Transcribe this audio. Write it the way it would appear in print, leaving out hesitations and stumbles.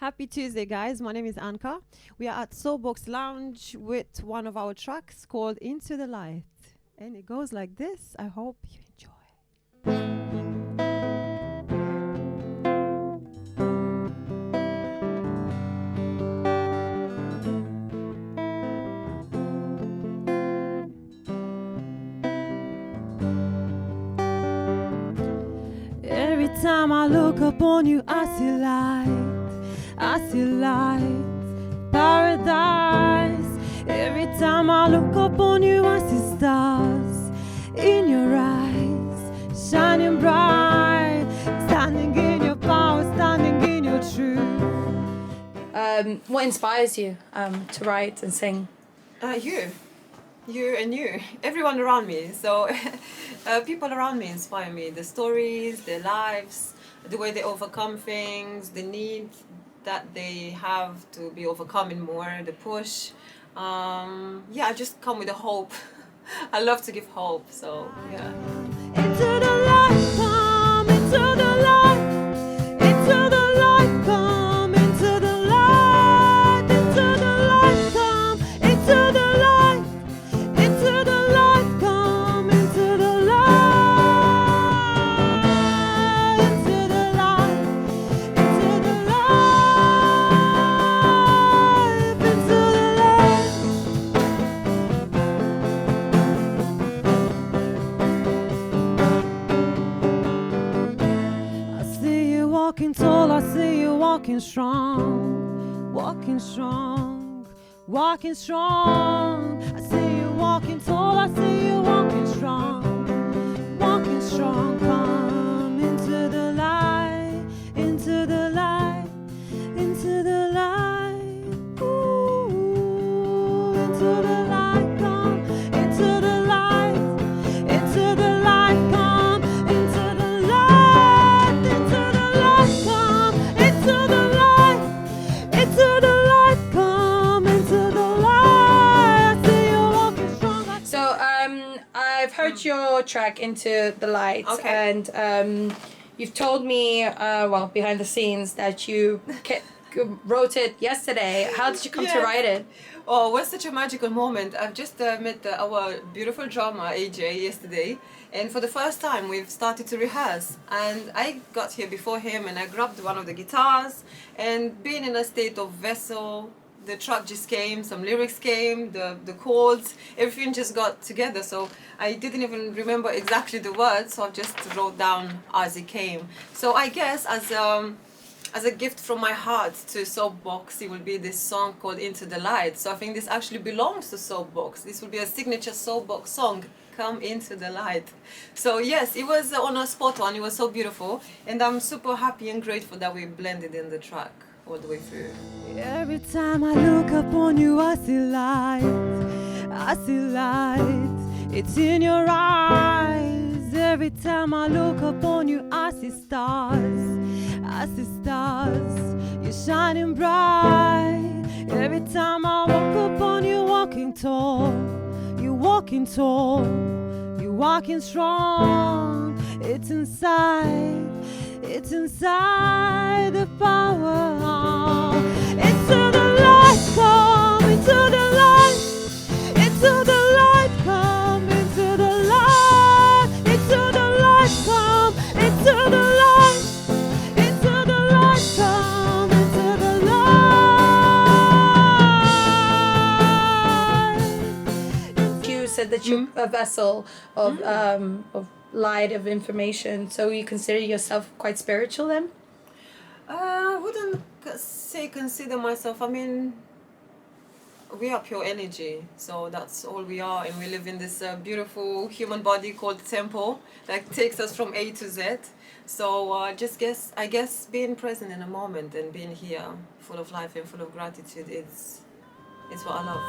Happy Tuesday, guys. My name is Anca. We are at SoapBox Lounge with one of our tracks called Into the Light. And it goes like this. I hope you enjoy. Every time I look upon you, I see light. I see light, paradise. Every time I look upon you, I see stars in your eyes, shining bright, standing in your power, standing in your truth. What inspires you to write and sing? You and you, everyone around me. So people around me inspire me. The stories, their lives, the way they overcome things, the need that they have to be overcoming more, the push. I just come with a hope. I love to give hope, so yeah. Into the light, come into the light, into the light, come into the light, into the light, come into the light, into the light, come into the light, into the light, into the light, into the light. I see you walking tall, I see you walking strong, walking strong, walking strong. I see you walking tall, I see you walking strong, walking strong. Come into the light, into the light, into the light. Ooh, into the light, come into the light, into the light, come into the light, into the light, come into the light, into the light, come into the light. I see you walking strong. So I've heard your track Into the Light, Okay. and you've told me, behind the scenes, that you wrote it yesterday. How did you come to Yes. write it? Oh, it was such a magical moment. I've just met our beautiful drummer, AJ, yesterday. And for the first time, we've started to rehearse. And I got here before him and I grabbed one of the guitars. And being in a state of vessel, the track just came, some lyrics came, the chords, everything just got together. So I didn't even remember exactly the words, so I just wrote down as it came. So I guess as a gift from my heart to SoapBox, it will be this song called Into the Light. So I think this actually belongs to SoapBox. This will be a signature SoapBox song, Come Into the Light. So yes, it was on a spot on, it was so beautiful. And I'm super happy and grateful that we blended in the track all the way through. Every time I look upon you, I see light. I see light. It's in your eyes. Every time I look upon you, I see stars. I see stars. You're shining bright. Every time I walk upon you, walking tall. You're walking tall. You're walking strong. It's inside. It's inside the power. Into the light, come into the light. Into the light, come into the light. Into the light, come into the light. Into the light, come into the light. You said that you're a vessel of light, of information. So you consider yourself quite spiritual then? I wouldn't say consider myself. I mean, we are pure energy, so that's all we are, and we live in this beautiful human body called temple that takes us from A to Z. So I guess being present in a moment and being here, full of life and full of gratitude, it's what I love.